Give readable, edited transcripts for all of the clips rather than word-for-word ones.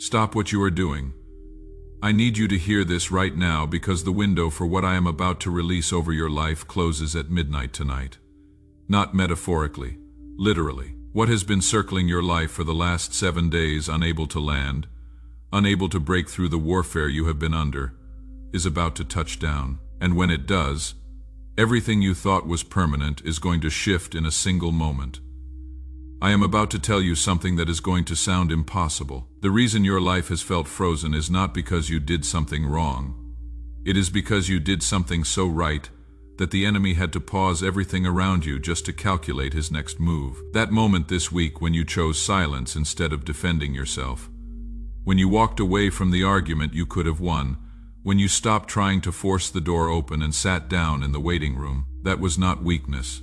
Stop what you are doing. I need you to hear this right now because the window for what I am about to release over your life closes at midnight tonight. Not metaphorically, literally. What has been circling your life for the last 7 days, unable to land, unable to break through the warfare you have been under, is about to touch down. And when it does, everything you thought was permanent is going to shift in a single moment. I am about to tell you something that is going to sound impossible. The reason your life has felt frozen is not because you did something wrong. It is because you did something so right that the enemy had to pause everything around you just to calculate his next move. That moment this week when you chose silence instead of defending yourself. When you walked away from the argument you could have won. When you stopped trying to force the door open and sat down in the waiting room. That was not weakness.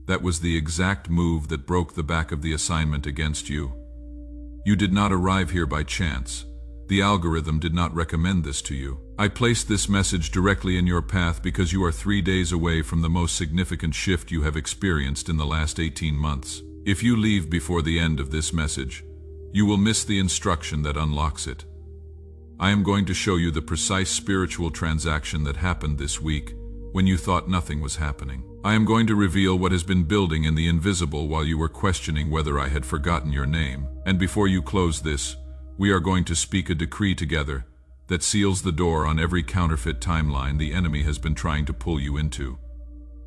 That was the exact move that broke the back of the assignment against you. You did not arrive here by chance. The algorithm did not recommend this to you. I placed this message directly in your path because you are 3 days away from the most significant shift you have experienced in the last 18 months. If you leave before the end of this message, you will miss the instruction that unlocks it. I am going to show you the precise spiritual transaction that happened this week when you thought nothing was happening. I am going to reveal what has been building in the invisible while you were questioning whether I had forgotten your name. And before you close this, we are going to speak a decree together that seals the door on every counterfeit timeline the enemy has been trying to pull you into.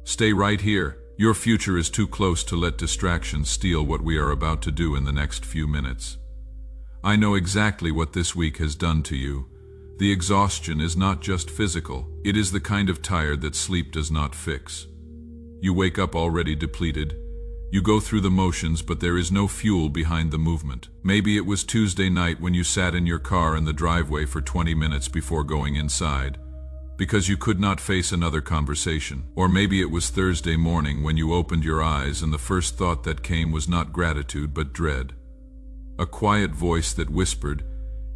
Stay right here. Your future is too close to let distractions steal what we are about to do in the next few minutes. I know exactly what this week has done to you. The exhaustion is not just physical. It is the kind of tired that sleep does not fix. You wake up already depleted. You go through the motions, but there is no fuel behind the movement. Maybe it was Tuesday night when you sat in your car in the driveway for 20 minutes before going inside, because you could not face another conversation. Or maybe it was Thursday morning when you opened your eyes and the first thought that came was not gratitude but dread. A quiet voice that whispered,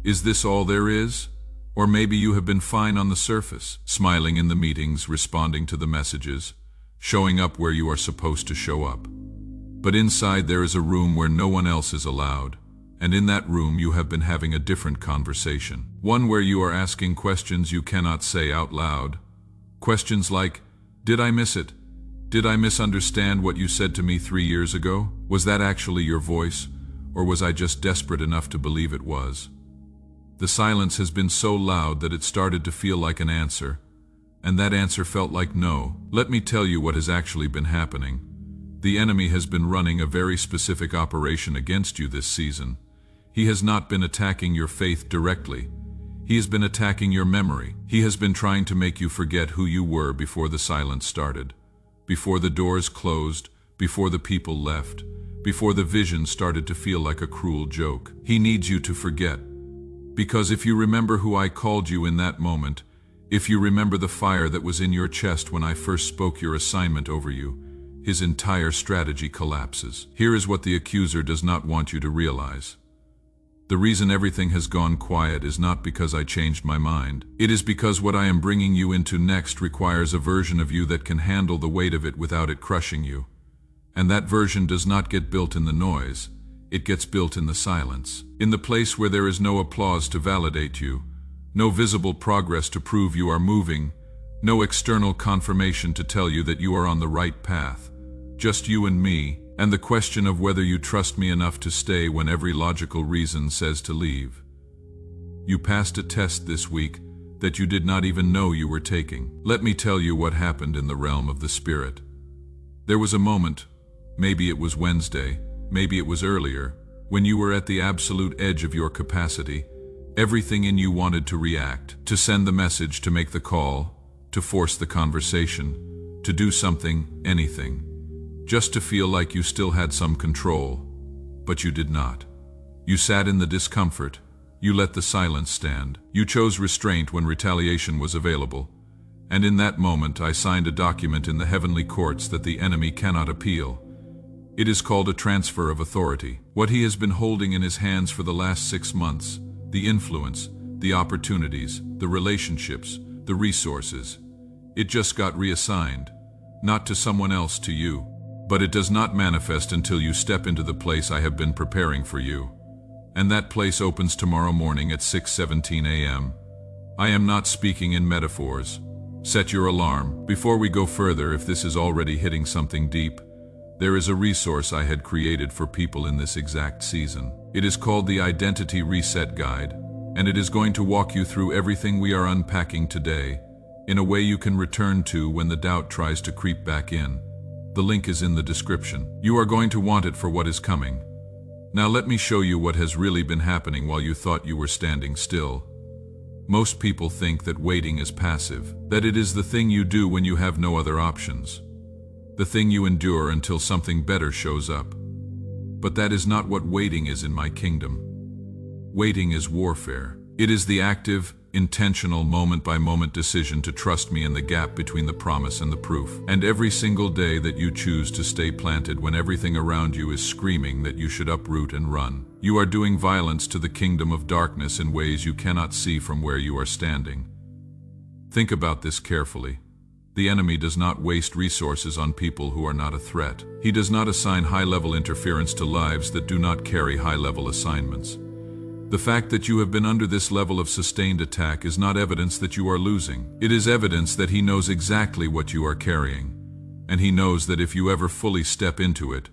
"Is this all there is?" Or maybe you have been fine on the surface, smiling in the meetings, responding to the messages, showing up where you are supposed to show up. But inside there is a room where no one else is allowed, and in that room you have been having a different conversation. One where you are asking questions you cannot say out loud. Questions like, did I miss it? Did I misunderstand what you said to me 3 years ago? Was that actually your voice, or was I just desperate enough to believe it was? The silence has been so loud that it started to feel like an answer, and that answer felt like no. Let me tell you what has actually been happening. The enemy has been running a very specific operation against you this season. He has not been attacking your faith directly. He has been attacking your memory. He has been trying to make you forget who you were before the silence started, before the doors closed, before the people left, before the vision started to feel like a cruel joke. He needs you to forget. Because if you remember who I called you in that moment, if you remember the fire that was in your chest when I first spoke your assignment over you, his entire strategy collapses. Here is what the accuser does not want you to realize. The reason everything has gone quiet is not because I changed my mind. It is because what I am bringing you into next requires a version of you that can handle the weight of it without it crushing you. And that version does not get built in the noise. It gets built in the silence. In the place where there is no applause to validate you, no visible progress to prove you are moving, no external confirmation to tell you that you are on the right path. Just you and me, and the question of whether you trust me enough to stay when every logical reason says to leave. You passed a test this week that you did not even know you were taking. Let me tell you what happened in the realm of the spirit. There was a moment, maybe it was Wednesday, maybe it was earlier, when you were at the absolute edge of your capacity. Everything in you wanted to react, to send the message, to make the call, to force the conversation, to do something, anything, just to feel like you still had some control. But you did not. You sat in the discomfort. You let the silence stand. You chose restraint when retaliation was available. And in that moment I signed a document in the heavenly courts that the enemy cannot appeal. It is called a transfer of authority. What he has been holding in his hands for the last 6 months, the influence, the opportunities, the relationships, the resources, it just got reassigned, not to someone else, to you. But it does not manifest until you step into the place I have been preparing for you. And that place opens tomorrow morning at 6:17 a.m. I am not speaking in metaphors. Set your alarm. Before we go further, if this is already hitting something deep, there is a resource I had created for people in this exact season. It is called the Identity Reset Guide, and it is going to walk you through everything we are unpacking today in a way you can return to when the doubt tries to creep back in. The link is in the description. You are going to want it for what is coming. Now let me show you what has really been happening while you thought you were standing still. Most people think that waiting is passive, that it is the thing you do when you have no other options, the thing you endure until something better shows up. But that is not what waiting is in my kingdom. Waiting is warfare. It is the active, intentional, moment-by-moment decision to trust me in the gap between the promise and the proof. And every single day that you choose to stay planted when everything around you is screaming that you should uproot and run, you are doing violence to the kingdom of darkness in ways you cannot see from where you are standing. Think about this carefully. The enemy does not waste resources on people who are not a threat. He does not assign high-level interference to lives that do not carry high-level assignments. The fact that you have been under this level of sustained attack is not evidence that you are losing. It is evidence that he knows exactly what you are carrying, and he knows that if you ever fully step into it,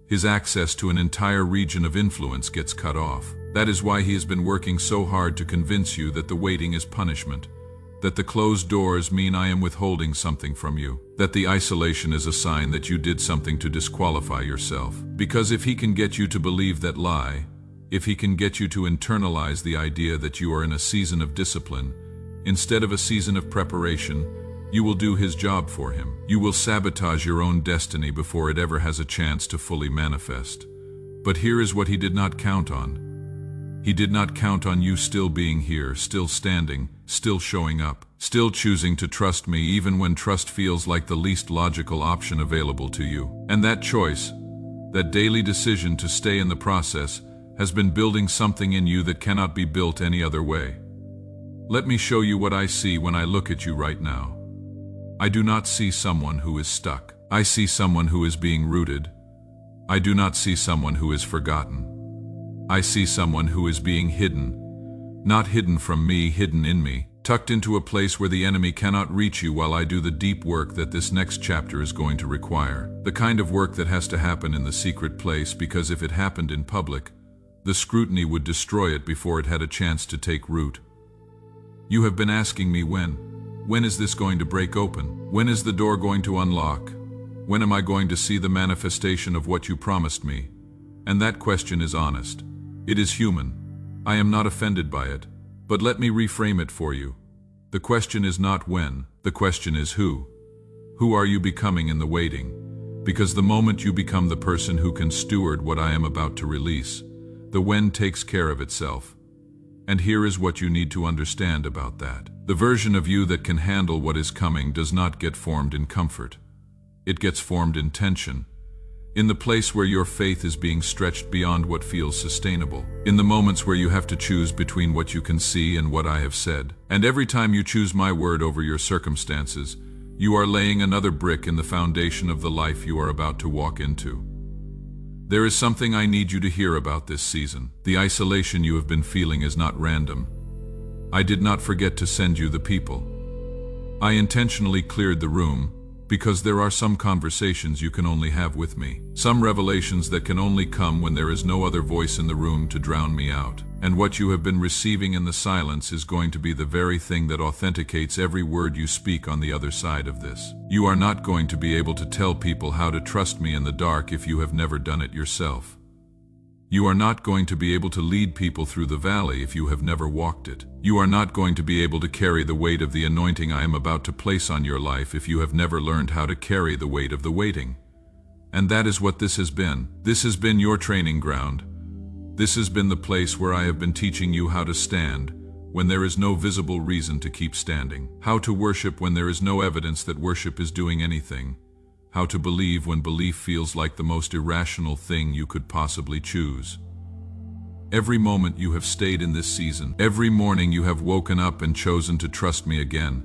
his access to an entire region of influence gets cut off. That is why he has been working so hard to convince you that the waiting is punishment, that the closed doors mean I am withholding something from you, that the isolation is a sign that you did something to disqualify yourself. Because if he can get you to believe that lie, if he can get you to internalize the idea that you are in a season of discipline, instead of a season of preparation, you will do his job for him. You will sabotage your own destiny before it ever has a chance to fully manifest. But here is what he did not count on. He did not count on you still being here, still standing, still showing up, still choosing to trust me even when trust feels like the least logical option available to you. And that choice, that daily decision to stay in the process, has been building something in you that cannot be built any other way. Let me show you what I see when I look at you right now. I do not see someone who is stuck. I see someone who is being rooted. I do not see someone who is forgotten. I see someone who is being hidden. Not hidden from me, hidden in me, tucked into a place where the enemy cannot reach you while I do the deep work that this next chapter is going to require. The kind of work that has to happen in the secret place, because if it happened in public, the scrutiny would destroy it before it had a chance to take root. You have been asking me when. When is this going to break open? When is the door going to unlock? When am I going to see the manifestation of what you promised me? And that question is honest. It is human. I am not offended by it. But let me reframe it for you. The question is not when. The question is who. Who are you becoming in the waiting? Because the moment you become the person who can steward what I am about to release, the when takes care of itself. And here is what you need to understand about that. The version of you that can handle what is coming does not get formed in comfort. It gets formed in tension, in the place where your faith is being stretched beyond what feels sustainable, in the moments where you have to choose between what you can see and what I have said. And every time you choose my word over your circumstances, you are laying another brick in the foundation of the life you are about to walk into. There is something I need you to hear about this season. The isolation you have been feeling is not random. I did not forget to send you the people. I intentionally cleared the room because there are some conversations you can only have with me. Some revelations that can only come when there is no other voice in the room to drown me out. And what you have been receiving in the silence is going to be the very thing that authenticates every word you speak on the other side of this. You are not going to be able to tell people how to trust me in the dark if you have never done it yourself. You are not going to be able to lead people through the valley if you have never walked it. You are not going to be able to carry the weight of the anointing I am about to place on your life if you have never learned how to carry the weight of the waiting. And that is what this has been. This has been your training ground. This has been the place where I have been teaching you how to stand when there is no visible reason to keep standing, how to worship when there is no evidence that worship is doing anything, how to believe when belief feels like the most irrational thing you could possibly choose. Every moment you have stayed in this season, every morning you have woken up and chosen to trust me again,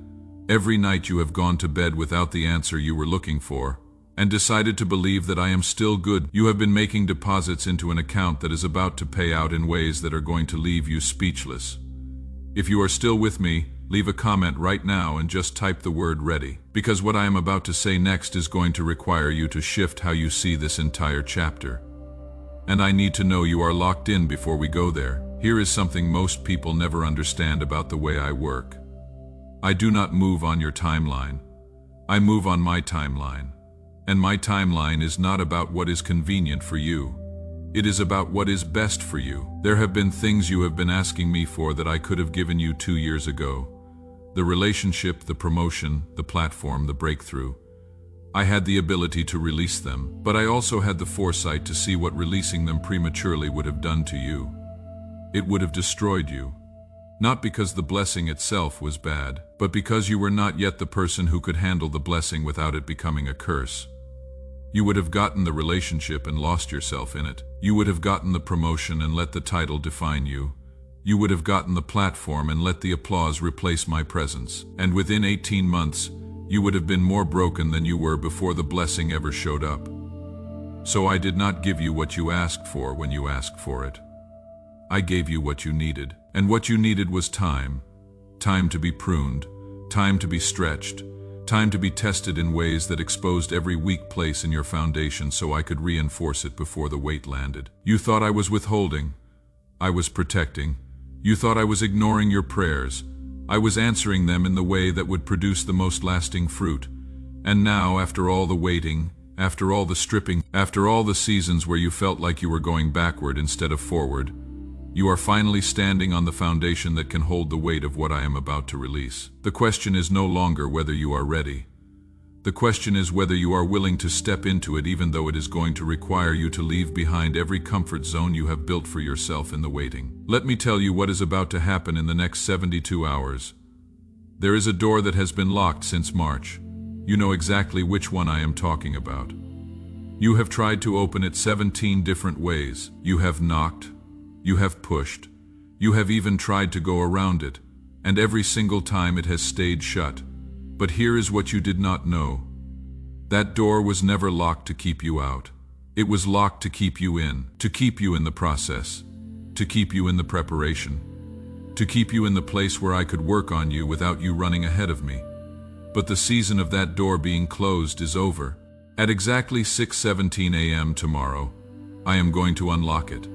every night you have gone to bed without the answer you were looking for, and decided to believe that I am still good. You have been making deposits into an account that is about to pay out in ways that are going to leave you speechless. If you are still with me, leave a comment right now and just type the word ready, because what I am about to say next is going to require you to shift how you see this entire chapter. And I need to know you are locked in before we go there. Here is something most people never understand about the way I work. I do not move on your timeline. I move on my timeline. And my timeline is not about what is convenient for you. It is about what is best for you. There have been things you have been asking me for that I could have given you 2 years ago. The relationship, the promotion, the platform, the breakthrough. I had the ability to release them, but I also had the foresight to see what releasing them prematurely would have done to you. It would have destroyed you. Not because the blessing itself was bad, but because you were not yet the person who could handle the blessing without it becoming a curse. You would have gotten the relationship and lost yourself in it. You would have gotten the promotion and let the title define you. You would have gotten the platform and let the applause replace my presence. And within 18 months, you would have been more broken than you were before the blessing ever showed up. So I did not give you what you asked for when you asked for it. I gave you what you needed. And what you needed was time. Time to be pruned. Time to be stretched. Time to be tested in ways that exposed every weak place in your foundation so I could reinforce it before the weight landed. You thought I was withholding. I was protecting. You thought I was ignoring your prayers. I was answering them in the way that would produce the most lasting fruit. And now, after all the waiting, after all the stripping, after all the seasons where you felt like you were going backward instead of forward, you are finally standing on the foundation that can hold the weight of what I am about to release. The question is no longer whether you are ready. The question is whether you are willing to step into it, even though it is going to require you to leave behind every comfort zone you have built for yourself in the waiting. Let me tell you what is about to happen in the next 72 hours. There is a door that has been locked since March. You know exactly which one I am talking about. You have tried to open it 17 different ways. You have knocked. You have pushed. You have even tried to go around it, and every single time it has stayed shut. But here is what you did not know. That door was never locked to keep you out. It was locked to keep you in the process, to keep you in the preparation, to keep you in the place where I could work on you without you running ahead of me. But the season of that door being closed is over. At exactly 6:17 a.m. tomorrow, I am going to unlock it.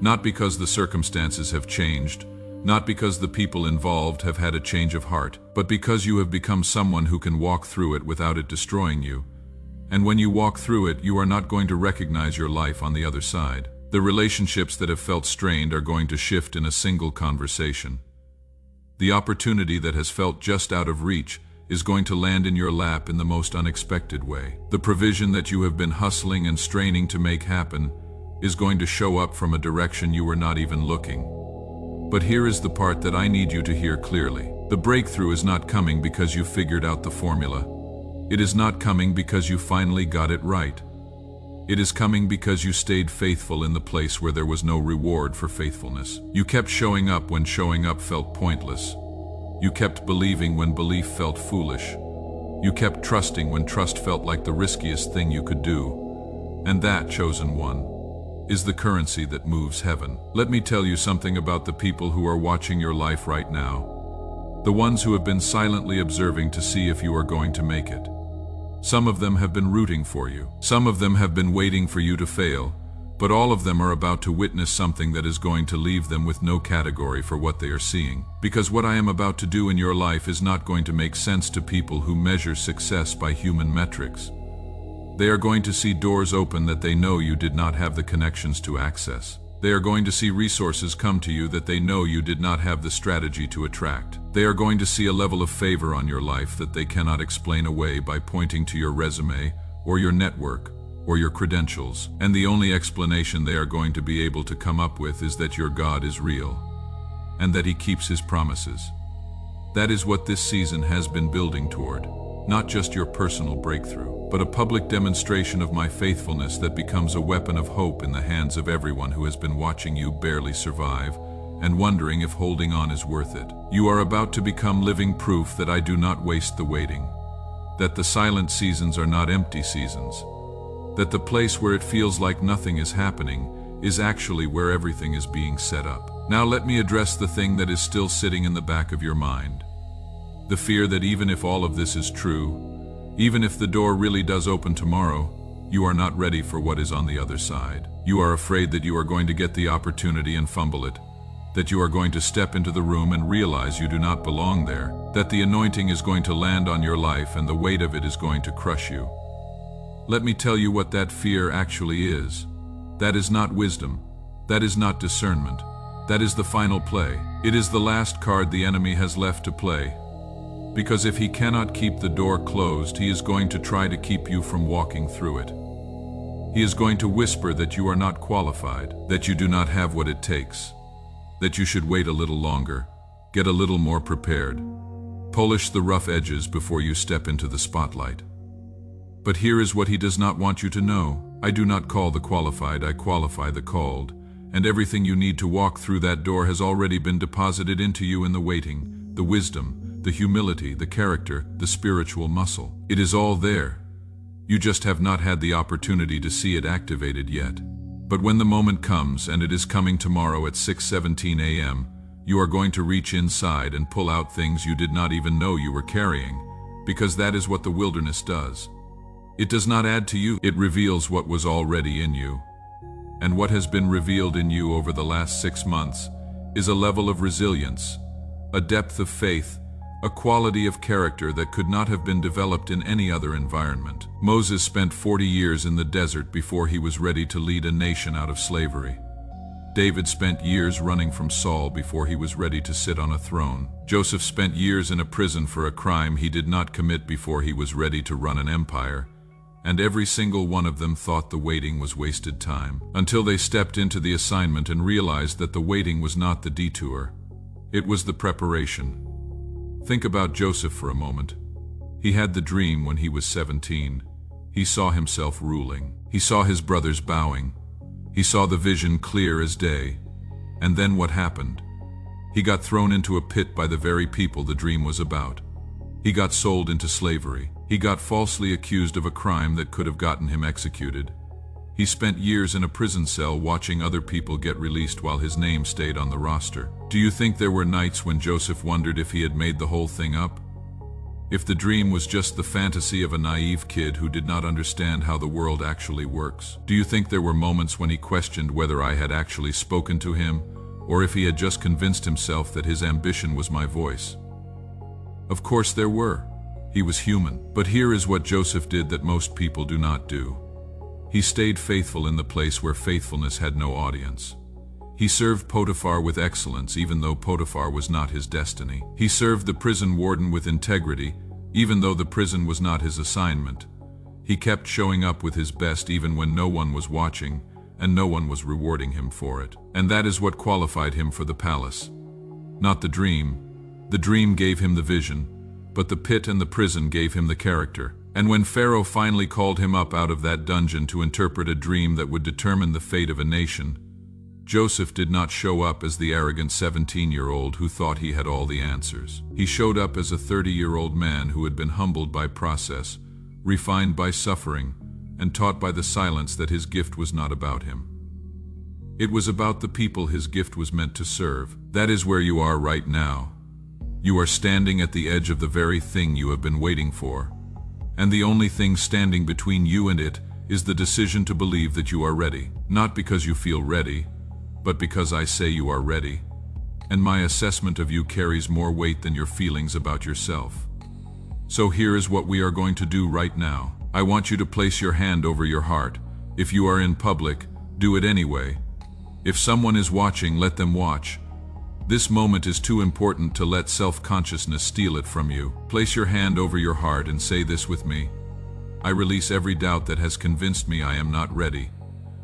Not because the circumstances have changed, not because the people involved have had a change of heart, but because you have become someone who can walk through it without it destroying you. And when you walk through it, you are not going to recognize your life on the other side. The relationships that have felt strained are going to shift in a single conversation. The opportunity that has felt just out of reach is going to land in your lap in the most unexpected way. The provision that you have been hustling and straining to make happen is going to show up from a direction you were not even looking. But here is the part that I need you to hear clearly. The breakthrough is not coming because you figured out the formula. It is not coming because you finally got it right. It is coming because you stayed faithful in the place where there was no reward for faithfulness. You kept showing up when showing up felt pointless. You kept believing when belief felt foolish. You kept trusting when trust felt like the riskiest thing you could do. And that, chosen one, is the currency that moves heaven. Let me tell you something about the people who are watching your life right now. The ones who have been silently observing to see if you are going to make it. Some of them have been rooting for you. Some of them have been waiting for you to fail, but all of them are about to witness something that is going to leave them with no category for what they are seeing. Because what I am about to do in your life is not going to make sense to people who measure success by human metrics. They are going to see doors open that they know you did not have the connections to access. They are going to see resources come to you that they know you did not have the strategy to attract. They are going to see a level of favor on your life that they cannot explain away by pointing to your resume, or your network, or your credentials. And the only explanation they are going to be able to come up with is that your God is real, and that He keeps His promises. That is what this season has been building toward. Not just your personal breakthrough, but a public demonstration of my faithfulness that becomes a weapon of hope in the hands of everyone who has been watching you barely survive and wondering if holding on is worth it. You are about to become living proof that I do not waste the waiting, that the silent seasons are not empty seasons, that the place where it feels like nothing is happening is actually where everything is being set up. Now let me address the thing that is still sitting in the back of your mind. The fear that even if all of this is true, even if the door really does open tomorrow, you are not ready for what is on the other side. You are afraid that you are going to get the opportunity and fumble it, that you are going to step into the room and realize you do not belong there, that the anointing is going to land on your life and the weight of it is going to crush you. Let me tell you what that fear actually is. That is not wisdom. That is not discernment. That is the final play. It is the last card the enemy has left to play. Because if he cannot keep the door closed, he is going to try to keep you from walking through it. He is going to whisper that you are not qualified, that you do not have what it takes, that you should wait a little longer, get a little more prepared, polish the rough edges before you step into the spotlight. But here is what he does not want you to know. I do not call the qualified, I qualify the called, and everything you need to walk through that door has already been deposited into you in the waiting, the wisdom, the humility, the character, the spiritual muscle. It is all there. You just have not had the opportunity to see it activated yet. But when the moment comes, and it is coming tomorrow at 6:17 a.m., you are going to reach inside and pull out things you did not even know you were carrying, because that is what the wilderness does. It does not add to you, it reveals what was already in you. And what has been revealed in you over the last 6 months is a level of resilience, a depth of faith, a quality of character that could not have been developed in any other environment. Moses spent 40 years in the desert before he was ready to lead a nation out of slavery. David spent years running from Saul before he was ready to sit on a throne. Joseph spent years in a prison for a crime he did not commit before he was ready to run an empire. And every single one of them thought the waiting was wasted time, until they stepped into the assignment and realized that the waiting was not the detour. It was the preparation. Think about Joseph for a moment. He had the dream when he was 17. He saw himself ruling. He saw his brothers bowing. He saw the vision clear as day. And then what happened? He got thrown into a pit by the very people the dream was about. He got sold into slavery. He got falsely accused of a crime that could have gotten him executed. He spent years in a prison cell watching other people get released while his name stayed on the roster. Do you think there were nights when Joseph wondered if he had made the whole thing up? If the dream was just the fantasy of a naive kid who did not understand how the world actually works? Do you think there were moments when he questioned whether I had actually spoken to him, or if he had just convinced himself that his ambition was my voice? Of course there were. He was human. But here is what Joseph did that most people do not do. He stayed faithful in the place where faithfulness had no audience. He served Potiphar with excellence even though Potiphar was not his destiny. He served the prison warden with integrity even though the prison was not his assignment. He kept showing up with his best even when no one was watching and no one was rewarding him for it. And that is what qualified him for the palace. Not the dream. The dream gave him the vision, but the pit and the prison gave him the character. And when Pharaoh finally called him up out of that dungeon to interpret a dream that would determine the fate of a nation, Joseph did not show up as the arrogant 17-year-old who thought he had all the answers. He showed up as a 30-year-old man who had been humbled by process, refined by suffering, and taught by the silence that his gift was not about him. It was about the people his gift was meant to serve. That is where you are right now. You are standing at the edge of the very thing you have been waiting for. And the only thing standing between you and it is the decision to believe that you are ready. Not because you feel ready, but because I say you are ready. And my assessment of you carries more weight than your feelings about yourself. So here is what we are going to do right now. I want you to place your hand over your heart. If you are in public, do it anyway. If someone is watching, let them watch. This moment is too important to let self-consciousness steal it from you. Place your hand over your heart and say this with me. I release every doubt that has convinced me I am not ready.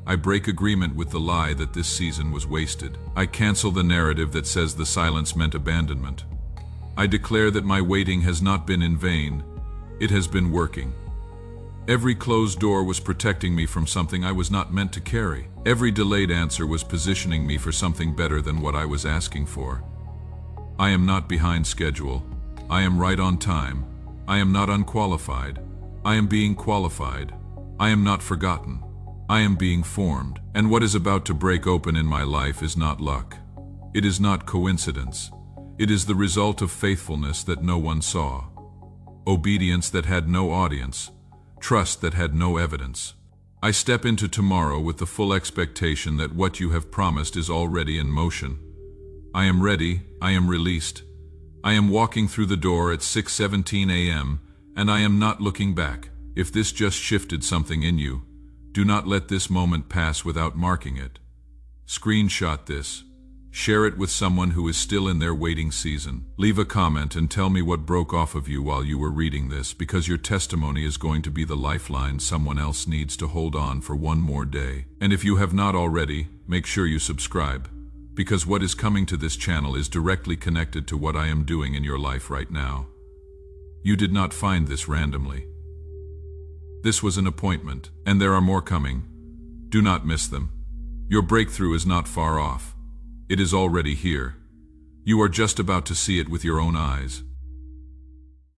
I break agreement with the lie that this season was wasted. I cancel the narrative that says the silence meant abandonment. I declare that my waiting has not been in vain. It has been working. Every closed door was protecting me from something I was not meant to carry. Every delayed answer was positioning me for something better than what I was asking for. I am not behind schedule. I am right on time. I am not unqualified. I am being qualified. I am not forgotten. I am being formed. And what is about to break open in my life is not luck. It is not coincidence. It is the result of faithfulness that no one saw, obedience that had no audience, trust that had no evidence. I step into tomorrow with the full expectation that what you have promised is already in motion. I am ready, I am released. I am walking through the door at 6:17 a.m., and I am not looking back. If this just shifted something in you, do not let this moment pass without marking it. Screenshot this. Share it with someone who is still in their waiting season. Leave a comment and tell me what broke off of you while you were reading this, because your testimony is going to be the lifeline someone else needs to hold on for one more day. And if you have not already, make sure you subscribe, because what is coming to this channel is directly connected to what I am doing in your life right now. You did not find this randomly. This was an appointment, and there are more coming. Do not miss them. Your breakthrough is not far off. It is already here. You are just about to see it with your own eyes.